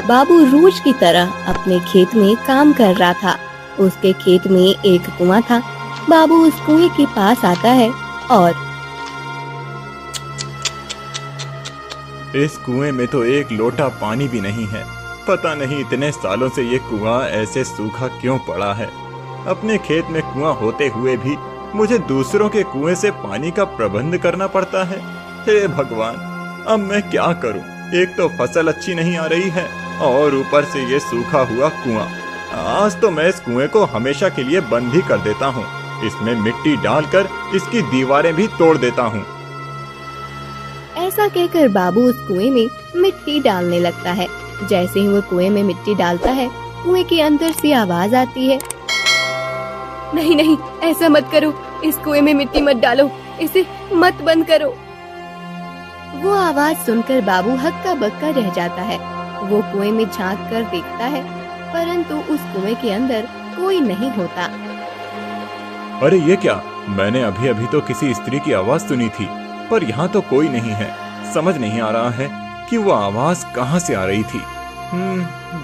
बाबू रोज की तरह अपने खेत में काम कर रहा था। उसके खेत में एक कुआं था। बाबू उस कुएं के पास आता है और इस कुएं में तो एक लोटा पानी भी नहीं है। पता नहीं इतने सालों से ये कुआं ऐसे सूखा क्यों पड़ा है। अपने खेत में कुआं होते हुए भी मुझे दूसरों के कुएं से पानी का प्रबंध करना पड़ता है। हे भगवान, अब मैं क्या करूं? एक तो फसल अच्छी नहीं आ रही है और ऊपर से ये सूखा हुआ कुआं। आज तो मैं इस कुएं को हमेशा के लिए बंद ही कर देता हूँ। इसमें मिट्टी डालकर इसकी दीवारें भी तोड़ देता हूँ। ऐसा कहकर बाबू उस कुएं में मिट्टी डालने लगता है। जैसे ही वो कुएं में मिट्टी डालता है, कुएं के अंदर से आवाज आती है, नहीं नहीं, ऐसा मत करो, इस कुएं में मिट्टी मत डालो, इसे मत बंद करो। वो आवाज सुनकर बाबू हक्का बक्का रह जाता है। वो कुएं में झांक कर देखता है, परंतु उस कुएं के अंदर कोई नहीं होता। अरे ये क्या? मैंने अभी अभी तो किसी स्त्री की आवाज सुनी थी, पर यहाँ तो कोई नहीं है। समझ नहीं आ रहा है कि वो आवाज कहाँ से आ रही थी।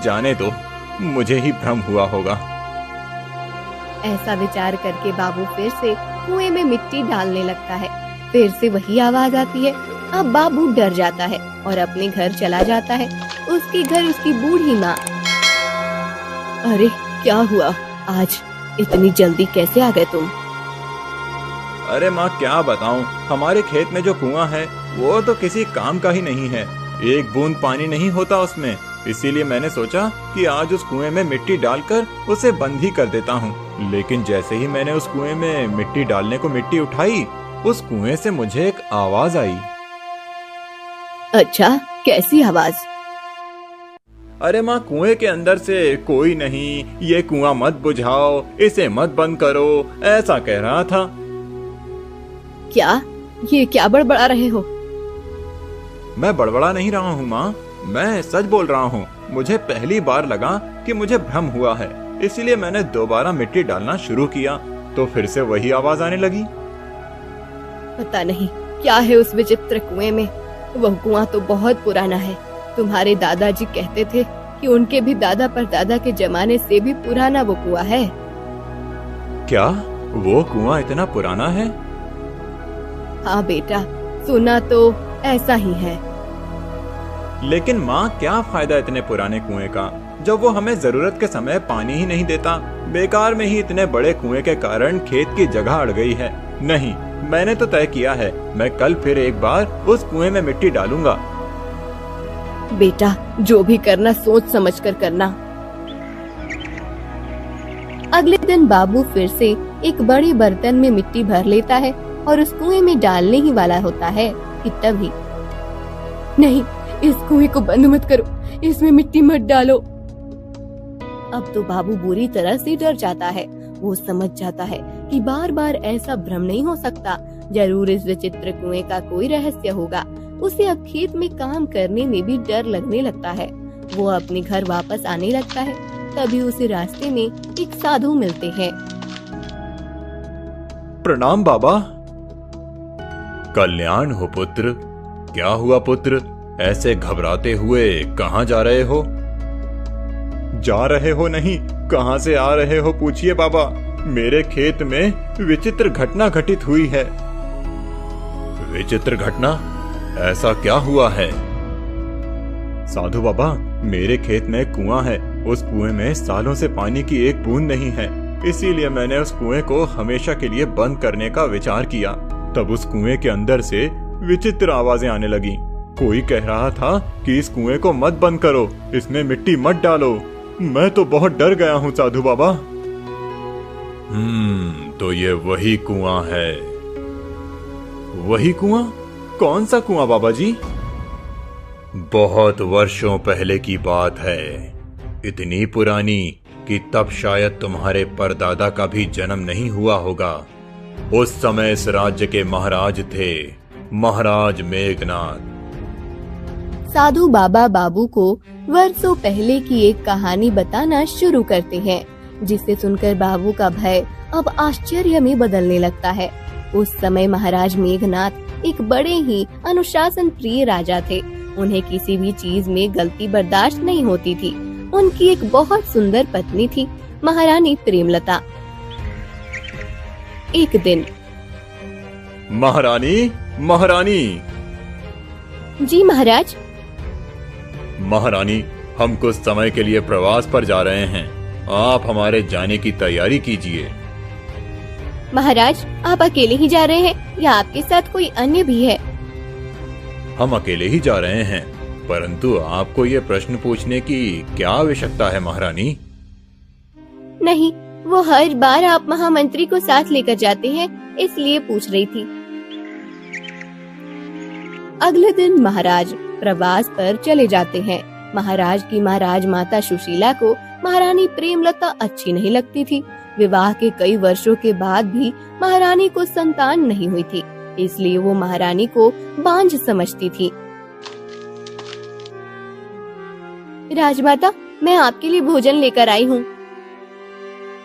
जाने दो, मुझे ही भ्रम हुआ होगा। ऐसा विचार करके बाबू फिर से कुएं में मिट्टी डालने लगता है। फिर से वही आवाज आती है। अब बाबू डर जाता है और अपने घर चला जाता है। उसके घर उसकी बूढ़ी माँ। अरे क्या हुआ? आज इतनी जल्दी कैसे आ गए तुम? अरे माँ, क्या बताऊं, हमारे खेत में जो कुआं है वो तो किसी काम का ही नहीं है। एक बूंद पानी नहीं होता उसमें। इसीलिए मैंने सोचा कि आज उस कुएं में मिट्टी डालकर उसे बंद ही कर देता हूँ। लेकिन जैसे ही मैंने उस कुएं में मिट्टी डालने को मिट्टी उठाई, उस कुएं से मुझे एक आवाज आई। अच्छा, कैसी आवाज? अरे माँ, कुएं के अंदर से कोई नहीं, ये कुआं मत बुझाओ, इसे मत बंद करो, ऐसा कह रहा था। क्या? ये क्या बड़बड़ा रहे हो? मैं बड़बड़ा नहीं रहा हूँ माँ, मैं सच बोल रहा हूँ। मुझे पहली बार लगा कि मुझे भ्रम हुआ है, इसीलिए मैंने दोबारा मिट्टी डालना शुरू किया तो फिर से वही आवाज आने लगी। पता नहीं क्या है उस विचित्र कुएं में। वह कुआं तो बहुत पुराना है। तुम्हारे दादाजी कहते थे कि उनके भी दादा परदादा के जमाने से भी पुराना वो कुआं है। क्या वो कुआं इतना पुराना है? हाँ बेटा, सुना तो ऐसा ही है। लेकिन माँ, क्या फायदा इतने पुराने कुएं का जब वो हमें जरूरत के समय पानी ही नहीं देता। बेकार में ही इतने बड़े कुएं के कारण खेत की जगह अड़ गई है। नहीं, मैंने तो तय किया है, मैं कल फिर एक बार उस कुएं में मिट्टी डालूंगा। बेटा, जो भी करना सोच समझ कर करना। अगले दिन बाबू फिर से एक बड़े बर्तन में मिट्टी भर लेता है और उस कुएं में डालने ही वाला होता है कि तभी, नहीं, इस कुएं को बंद मत करो, इसमें मिट्टी मत डालो। अब तो बाबू बुरी तरह से डर जाता है। वो समझ जाता है कि बार बार ऐसा भ्रम नहीं हो सकता। जरूर इस विचित्र कुएं का कोई रहस्य होगा। उसे अब खेत में काम करने में भी डर लगने लगता है। वो अपने घर वापस आने लगता है। तभी उसे रास्ते में एक साधु मिलते हैं। प्रणाम बाबा। कल्याण हो पुत्र। क्या हुआ पुत्र? ऐसे घबराते हुए कहाँ जा रहे हो? जा रहे हो नहीं, कहाँ से आ रहे हो पूछिए बाबा। मेरे खेत में विचित्र घटना घटित हुई है। विचित्र घटना? ऐसा क्या हुआ है? साधु बाबा, मेरे खेत में कुआं है। उस कुएं में सालों से पानी की एक बूंद नहीं है। इसीलिए मैंने उस कुएं को हमेशा के लिए बंद करने का विचार किया। तब उस कुएं के अंदर से विचित्र आवाजें आने लगी। कोई कह रहा था कि इस कुएं को मत बंद करो, इसमें मिट्टी मत डालो। मैं तो बहुत डर गया हूँ साधु बाबा। तो ये वही कुआं है। वही कुआं? कौन सा कुआं बाबा जी? बहुत वर्षों पहले की बात है। इतनी पुरानी कि तब शायद तुम्हारे परदादा का भी जन्म नहीं हुआ होगा। उस समय इस राज्य के महाराज थे, महाराज मेघनाथ। साधु बाबा बाबू को वर्षों पहले की एक कहानी बताना शुरू करते हैं, जिसे सुनकर बाबू का भय अब आश्चर्य में बदलने लगता है। उस समय महाराज मेघनाथ एक बड़े ही अनुशासन प्रिय राजा थे। उन्हें किसी भी चीज में गलती बर्दाश्त नहीं होती थी। उनकी एक बहुत सुंदर पत्नी थी, महारानी प्रेमलता। एक दिन, महारानी, महारानी। जी महाराज। महारानी, हम कुछ समय के लिए प्रवास पर जा रहे हैं, आप हमारे जाने की तैयारी कीजिए। महाराज, आप अकेले ही जा रहे हैं या आपके साथ कोई अन्य भी है? हम अकेले ही जा रहे हैं, परंतु आपको ये प्रश्न पूछने की क्या आवश्यकता है महारानी? नहीं, वो हर बार आप महामंत्री को साथ लेकर जाते हैं, इसलिए पूछ रही थी। अगले दिन महाराज प्रवास पर चले जाते हैं। महाराज की माँ राजमाता सुशीला को महारानी प्रेमलता अच्छी नहीं लगती थी। विवाह के कई वर्षों के बाद भी महारानी को संतान नहीं हुई थी, इसलिए वो महारानी को बांझ समझती थी। राजमाता, मैं आपके लिए भोजन लेकर आई हूँ।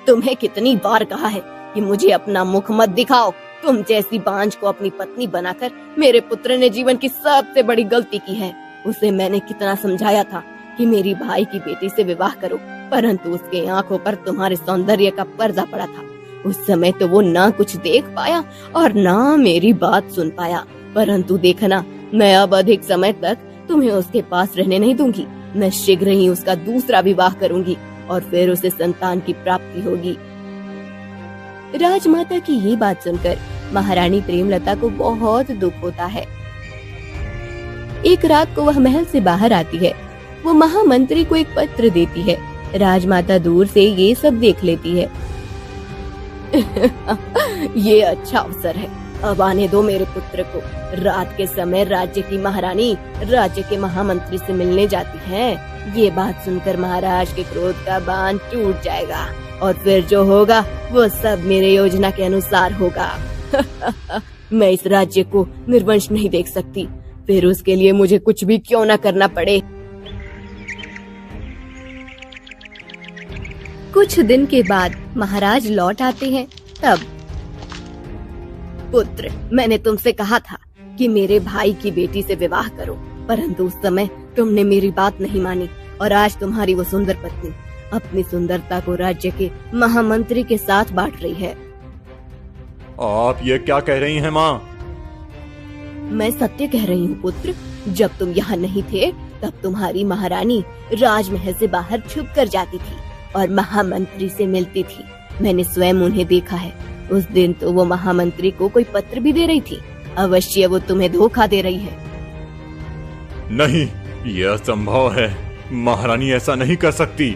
तुम्हें कितनी बार कहा है कि मुझे अपना मुख मत दिखाओ। तुम जैसी बांझ को अपनी पत्नी बनाकर मेरे पुत्र ने जीवन की सबसे बड़ी गलती की है। उसे मैंने कितना समझाया था कि मेरी भाई की बेटी से विवाह करो, परंतु उसके आंखों पर तुम्हारे सौंदर्य का पर्दा पड़ा था। उस समय तो वो ना कुछ देख पाया और ना मेरी बात सुन पाया। परंतु देखना, मैं अब अधिक समय तक तुम्हें उसके पास रहने नहीं दूंगी। मैं शीघ्र ही उसका दूसरा विवाह करूंगी और फिर उसे संतान की प्राप्ति होगी। राजमाता की ये बात सुनकर महारानी प्रेमलता को बहुत दुख होता है। एक रात को वह महल से बाहर आती है। वो महामंत्री को एक पत्र देती है। राजमाता दूर से ये सब देख लेती है। ये अच्छा अवसर है, अब आने दो मेरे पुत्र को। रात के समय राज्य की महारानी राज्य के महामंत्री से मिलने जाती है। ये बात सुनकर महाराज के क्रोध का बांध टूट जाएगा और फिर जो होगा वो सब मेरे योजना के अनुसार होगा। मैं इस राज्य को निर्वंश नहीं देख सकती, फिर उसके लिए मुझे कुछ भी क्यों न करना पड़े। कुछ दिन के बाद महाराज लौट आते हैं। तब, पुत्र, मैंने तुमसे कहा था कि मेरे भाई की बेटी से विवाह करो, परंतु उस समय तुमने मेरी बात नहीं मानी और आज तुम्हारी वो सुंदर पत्नी अपनी सुंदरता को राज्य के महामंत्री के साथ बांट रही है। आप ये क्या कह रही हैं माँ? मैं सत्य कह रही हूँ पुत्र। जब तुम यहाँ नहीं थे तब तुम्हारी महारानी राजमहल से बाहर छुप कर जाती थी और महामंत्री से मिलती थी। मैंने स्वयं उन्हें देखा है। उस दिन तो वो महामंत्री को कोई पत्र भी दे रही थी। अवश्य वो तुम्हें धोखा दे रही है। नहीं, यह असंभव है। महारानी ऐसा नहीं कर सकती।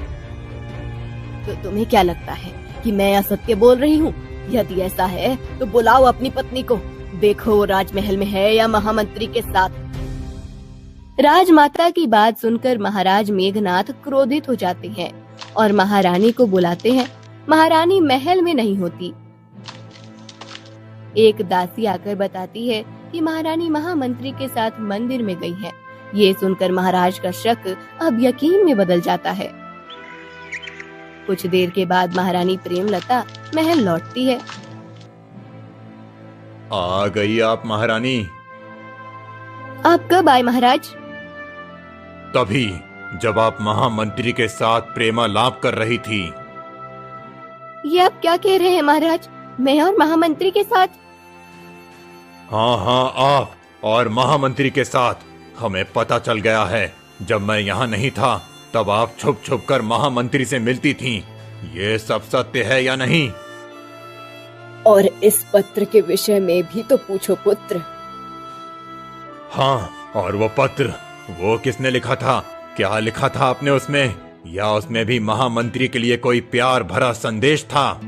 तो तुम्हें क्या लगता है कि मैं असत्य बोल रही हूँ? यदि ऐसा है तो बुलाओ अपनी पत्नी को। देखो वो राजमहल में है या महामंत्री के साथ। राजमाता की बात सुनकर महाराज मेघनाथ क्रोधित हो जाते हैं और महारानी को बुलाते हैं। महारानी महल में नहीं होती। एक दासी आकर बताती है कि महारानी महामंत्री के साथ मंदिर में गई है। ये सुनकर महाराज का शक अब यकीन में बदल जाता है। कुछ देर के बाद महारानी प्रेमलता महल लौटती है। आ गई आप महारानी। आप कब आए महाराज? तभी जब आप महामंत्री के साथ प्रेमालाप कर रही थी। ये आप क्या कह रहे हैं महाराज? मैं और महामंत्री के साथ? हाँ, आप और महामंत्री के साथ। हमें पता चल गया है, जब मैं यहाँ नहीं था तब आप छुप छुप कर महामंत्री से मिलती थीं। ये सब सत्य है या नहीं? और इस पत्र के विषय में भी तो पूछो पुत्र। हाँ, और वो पत्र, वो किसने लिखा था? क्या लिखा था आपने उसमें? या उसमें भी महामंत्री के लिए कोई प्यार भरा संदेश था?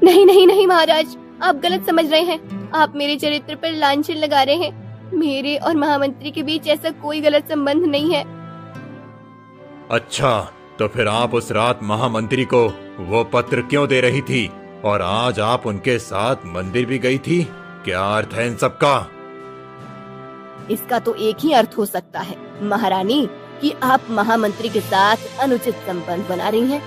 नहीं नहीं नहीं महाराज, आप गलत समझ रहे हैं। आप मेरे चरित्र पर लांछन लगा रहे हैं। मेरे और महामंत्री के बीच ऐसा कोई गलत संबंध नहीं है। अच्छा, तो फिर आप उस रात महामंत्री को वो पत्र क्यों दे रही थी और आज आप उनके साथ मंदिर भी गई थी? क्या अर्थ है इन सब का? इसका तो एक ही अर्थ हो सकता है महारानी, कि आप महामंत्री के साथ अनुचित संबंध बना रही हैं।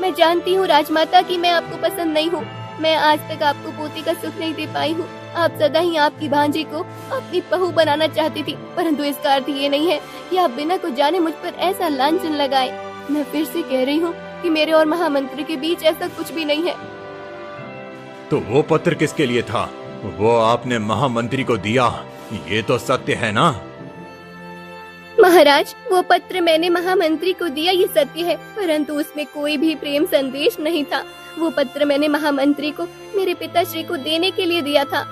मैं जानती हूँ राजमाता कि मैं आपको पसंद नहीं हूँ, मैं आज तक आपको पोते का सुख नहीं दे पाई हूँ। आप सदा ही आपकी भांजी को अपनी बहू बनाना चाहती थी, परंतु इसका अर्थ ये नहीं है कि आप बिना कुछ जाने मुझ पर ऐसा लांछन लगाए। मैं फिर से कह रही हूँ कि मेरे और महामंत्री के बीच ऐसा कुछ भी नहीं है। तो वो पत्र किसके लिए था? वो आपने महामंत्री को दिया, ये तो सत्य है ना? महाराज, वो पत्र मैंने महामंत्री को दिया, ये सत्य है, परंतु उसमें कोई भी प्रेम संदेश नहीं था। वो पत्र मैंने महामंत्री को मेरे पिताश्री को देने के लिए दिया था।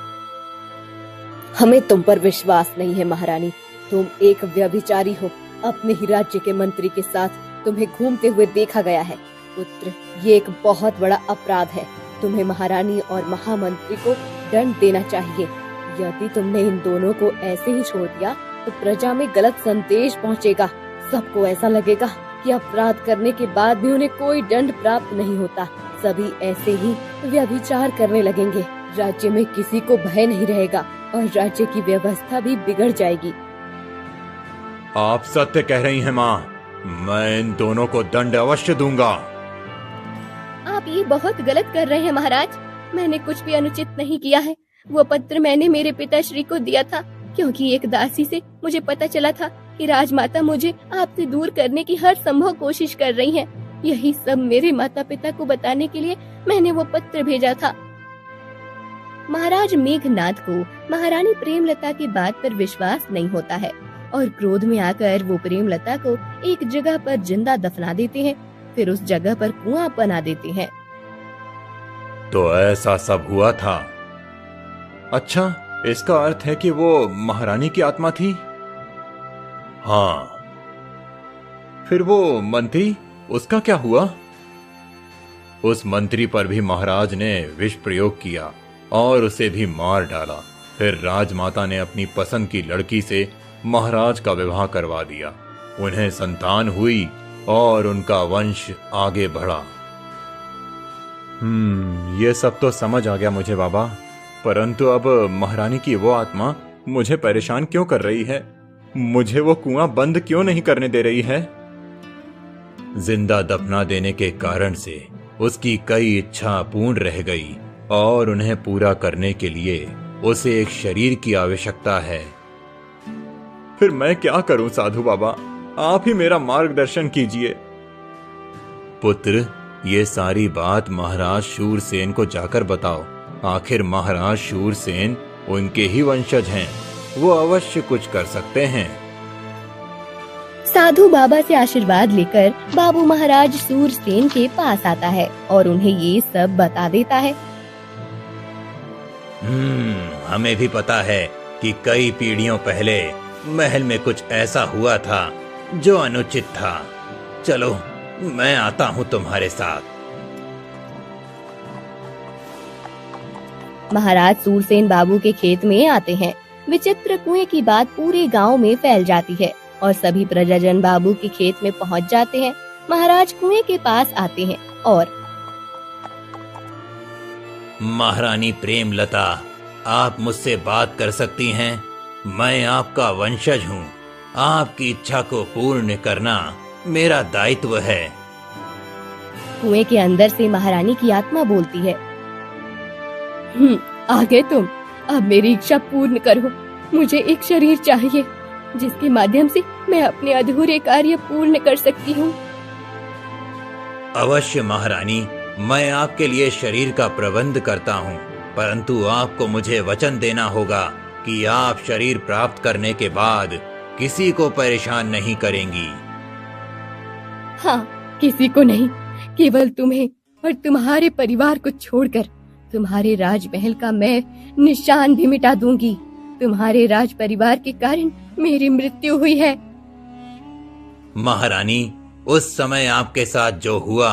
हमें तुम पर विश्वास नहीं है महारानी। तुम एक व्यभिचारी हो। अपने ही राज्य के मंत्री के साथ तुम्हें घूमते हुए देखा गया है। पुत्र, ये एक बहुत बड़ा अपराध है। तुम्हें महारानी और महामंत्री को दंड देना चाहिए। यदि तुमने इन दोनों को ऐसे ही छोड़ दिया तो प्रजा में गलत संदेश पहुंचेगा। सबको ऐसा लगेगा कि अपराध करने के बाद भी उन्हें कोई दंड प्राप्त नहीं होता। सभी ऐसे ही व्यभिचार करने लगेंगे। राज्य में किसी को भय नहीं रहेगा और राज्य की व्यवस्था भी बिगड़ जाएगी। आप सत्य कह रही हैं माँ। मैं इन दोनों को दंड अवश्य दूंगा। आप ये बहुत गलत कर रहे हैं महाराज। मैंने कुछ भी अनुचित नहीं किया है। वो पत्र मैंने मेरे पिताश्री को दिया था, क्योंकि एक दासी से मुझे पता चला था कि राजमाता मुझे आपसे दूर करने की हर संभव कोशिश कर रही हैं। यही सब मेरे माता पिता को बताने के लिए मैंने वो पत्र भेजा था। महाराज मेघनाद को महारानी प्रेमलता की बात पर विश्वास नहीं होता है और क्रोध में आकर वो प्रेमलता को एक जगह पर जिंदा दफना देते हैं, फिर उस जगह पर कुआं बना देते हैं। तो ऐसा सब हुआ था। अच्छा, इसका अर्थ है कि वो महारानी की आत्मा थी। हाँ, फिर वो मंत्री, उसका क्या हुआ? उस मंत्री पर भी महाराज ने विष प्रयोग किया और उसे भी मार डाला। फिर राजमाता ने अपनी पसंद की लड़की से महाराज का विवाह करवा दिया। उन्हें संतान हुई और उनका वंश आगे बढ़ा। ये सब तो समझ आ गया मुझे बाबा, परंतु अब महारानी की वो आत्मा मुझे परेशान क्यों कर रही है? मुझे वो कुआं बंद क्यों नहीं करने दे रही है? जिंदा दफना देने के कारण से उसकी कई इच्छा पूर्ण रह गई और उन्हें पूरा करने के लिए उसे एक शरीर की आवश्यकता है। फिर मैं क्या करूं साधु बाबा? आप ही मेरा मार्गदर्शन कीजिए। पुत्र, ये सारी बात महाराज शूरसेन को जाकर बताओ। आखिर महाराज शूरसेन उनके ही वंशज हैं, वो अवश्य कुछ कर सकते हैं। साधु बाबा से आशीर्वाद लेकर बाबू महाराज शूरसेन के पास आता है और उन्हें ये सब बता देता है। हमें भी पता है कि कई पीढ़ियों पहले महल में कुछ ऐसा हुआ था जो अनुचित था। चलो, मैं आता हूँ तुम्हारे साथ। महाराज शूरसेन बाबू के खेत में आते हैं। विचित्र कुएं की बात पूरे गांव में फैल जाती है और सभी प्रजाजन बाबू के खेत में पहुंच जाते हैं। महाराज कुएं के पास आते हैं और महारानी प्रेमलता, आप मुझसे बात कर सकती हैं। मैं आपका वंशज हूँ। आपकी इच्छा को पूर्ण करना मेरा दायित्व है। कुएं के अंदर से महारानी की आत्मा बोलती है, आ गए तुम। अब मेरी इच्छा पूर्ण करो। मुझे एक शरीर चाहिए जिसके माध्यम से मैं अपने अधूरे कार्य पूर्ण कर सकती हूँ। अवश्य महारानी, मैं आपके लिए शरीर का प्रबंध करता हूँ, परंतु आपको मुझे वचन देना होगा कि आप शरीर प्राप्त करने के बाद किसी को परेशान नहीं करेंगी। हाँ, किसी को नहीं, केवल तुम्हें और तुम्हारे परिवार को छोड़कर तुम्हारे राजमहल का मैं निशान भी मिटा दूंगी। तुम्हारे राज परिवार के कारण मेरी मृत्यु हुई है। महारानी, उस समय आपके साथ जो हुआ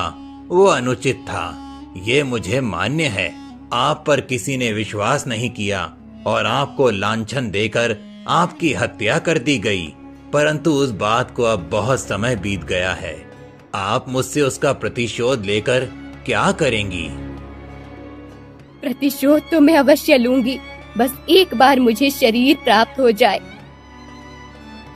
वो अनुचित था, ये मुझे मान्य है। आप पर किसी ने विश्वास नहीं किया और आपको लांछन देकर आपकी हत्या कर दी गई, परंतु उस बात को अब बहुत समय बीत गया है। आप मुझसे उसका प्रतिशोध लेकर क्या करेंगी? प्रतिशोध तो मैं अवश्य लूंगी, बस एक बार मुझे शरीर प्राप्त हो जाए।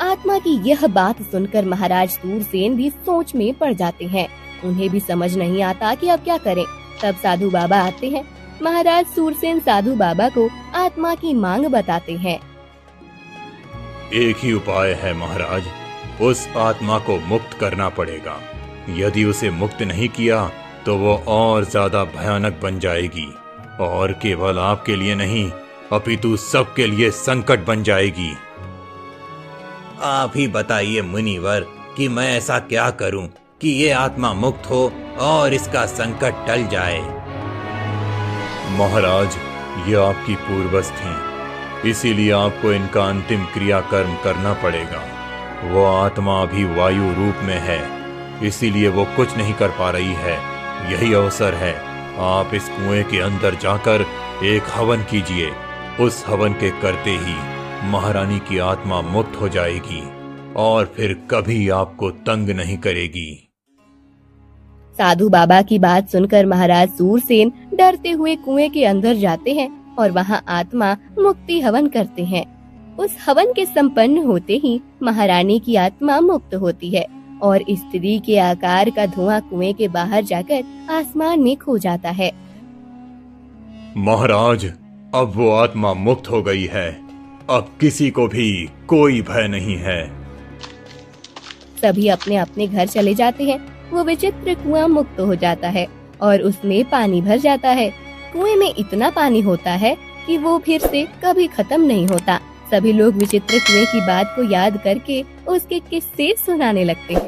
आत्मा की यह बात सुनकर महाराज शूरसेन भी सोच में पड़ जाते हैं। उन्हें भी समझ नहीं आता कि अब क्या करें। तब साधु बाबा आते हैं महाराज सूरसेन साधु बाबा को आत्मा की मांग बताते हैं। एक ही उपाय है महाराज, उस आत्मा को मुक्त करना पड़ेगा। यदि उसे मुक्त नहीं किया तो वो और ज्यादा भयानक बन जाएगी और केवल आपके लिए नहीं अपितु सबके लिए संकट बन जाएगी। आप ही बताइए मुनिवर कि मैं ऐसा क्या करूं कि ये आत्मा मुक्त हो और इसका संकट टल जाए। महाराज, ये आपकी पूर्वज थीं, इसीलिए आपको इनका अंतिम क्रियाकर्म करना पड़ेगा। वो आत्मा अभी वायु रूप में है, इसीलिए वो कुछ नहीं कर पा रही है। यही अवसर है, आप इस कुएं के अंदर जाकर एक हवन कीजिए। उस हवन के करते ही महारानी की आत्मा मुक्त हो जाएगी और फिर कभी आपको तंग नहीं करेगी। साधु बाबा की बात सुनकर महाराज सूरसेन डरते हुए कुएं के अंदर जाते हैं और वहां आत्मा मुक्ति हवन करते हैं। उस हवन के संपन्न होते ही महारानी की आत्मा मुक्त होती है और स्त्री के आकार का धुआं कुएं के बाहर जाकर आसमान में खो जाता है। महाराज, अब वो आत्मा मुक्त हो गई है, अब किसी को भी कोई भय नहीं है। सभी अपने अपने घर चले जाते हैं। वो विचित्र कुआं मुक्त हो जाता है और उसमें पानी भर जाता है। कुएं में इतना पानी होता है कि वो फिर से कभी खत्म नहीं होता। सभी लोग विचित्र कुएं की बात को याद करके उसके किस्से सुनाने लगते हैं।